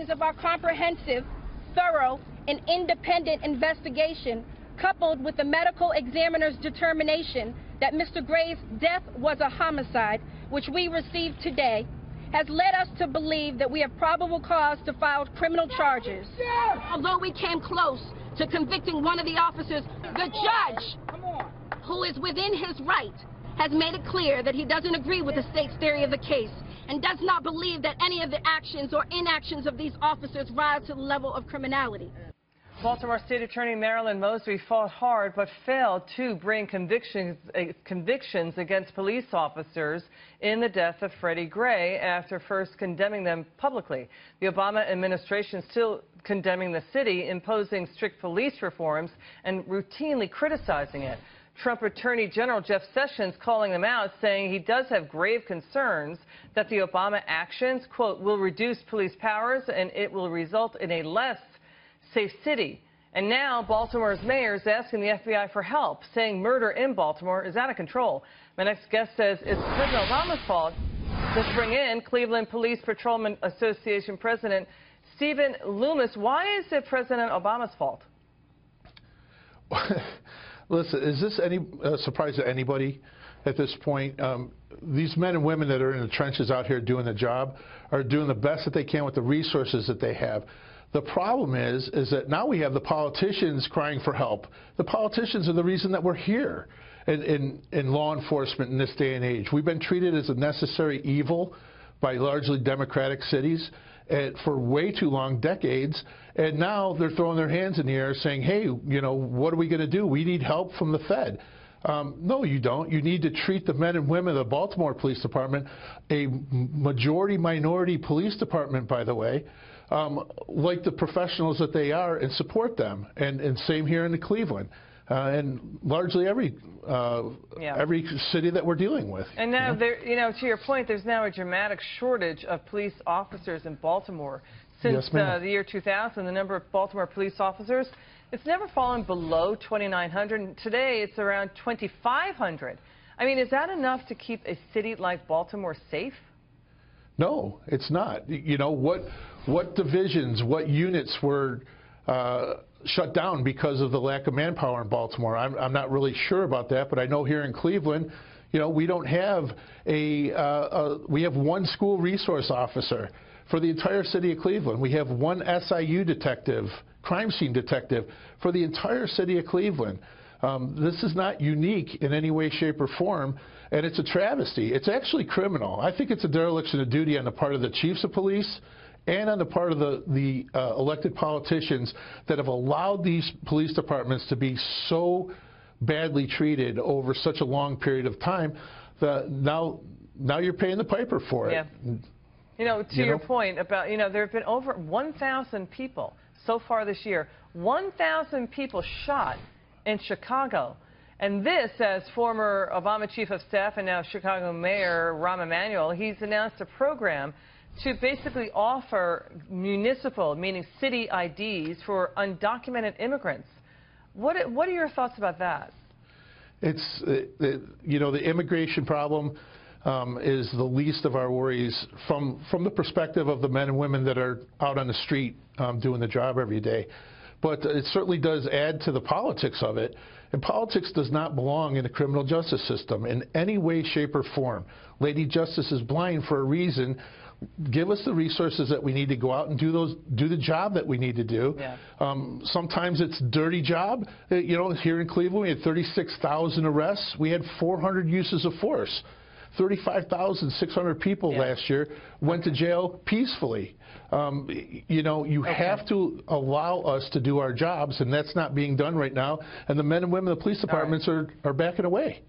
findings of our comprehensive, thorough, and independent investigation, coupled with the medical examiner's determination that Mr. Gray's death was a homicide, which we received today, has led us to believe that we have probable cause to file criminal charges. Although we came close to convicting one of the officers, the judge, who is within his right, has made it clear that he doesn't agree with the state's theory of the case and does not believe that any of the actions or inactions of these officers rise to the level of criminality. Baltimore State Attorney Marilyn Mosby fought hard but failed to bring convictions against police officers in the death of Freddie Gray after first condemning them publicly. The Obama administration still condemning the city, imposing strict police reforms, and routinely criticizing it. Trump Attorney General Jeff Sessions calling them out, saying he does have grave concerns that the Obama actions, quote, will reduce police powers and it will result in a less safe city. And now Baltimore's mayor is asking the FBI for help, saying murder in Baltimore is out of control. My next guest says it's President Obama's fault. Let's bring in Cleveland Police Patrolmen Association President Stephen Loomis. Why is it President Obama's fault? Listen, is this any surprise to anybody at this point? These men and women that are in the trenches out here doing the job are doing the best that they can with the resources that they have. The problem is that now we have the politicians crying for help. The politicians are the reason that we're here in law enforcement in this day and age. We've been treated as a necessary evil by largely democratic cities for way too long, decades, and now they're throwing their hands in the air saying, hey, you know, what are we going to do? We need help from the Fed. No, you don't. You need to treat the men and women of the Baltimore Police Department, a majority-minority police department, by the way, like the professionals that they are, and support them. And same here in the Cleveland. And largely every city that we're dealing with. And now, to your point, there's now a dramatic shortage of police officers in Baltimore. Since the year 2000, the number of Baltimore police officers, it's never fallen below 2,900. And today, it's around 2,500. I mean, is that enough to keep a city like Baltimore safe? No, it's not. You know, what divisions, what units were shut down because of the lack of manpower in Baltimore? I'm not really sure about that, but I know here in Cleveland, you know, we don't have we have one school resource officer for the entire city of Cleveland. We have one SIU detective, crime scene detective, for the entire city of Cleveland. This is not unique in any way, shape, or form, and it's a travesty. It's actually criminal. I think it's a dereliction of duty on the part of the chiefs of police and on the part of the elected politicians that have allowed these police departments to be so badly treated over such a long period of time that now you're paying the piper for it. Yeah. You know, to your point about, there have been over 1,000 people so far this year, 1,000 people shot in Chicago. And this, as former Obama chief of staff and now Chicago Mayor Rahm Emanuel, he's announced a program to basically offer municipal, meaning city IDs for undocumented immigrants. What are your thoughts about that? It's, the immigration problem is the least of our worries from the perspective of the men and women that are out on the street doing the job every day. But it certainly does add to the politics of it. And politics does not belong in the criminal justice system in any way, shape, or form. Lady Justice is blind for a reason. Give us the resources that we need to go out and do the job that we need to do. Yeah. Sometimes it's a dirty job. Here in Cleveland, we had 36,000 arrests. We had 400 uses of force. 35,600 people last year went to jail peacefully. You have to allow us to do our jobs, and that's not being done right now. And the men and women of the police departments are backing away.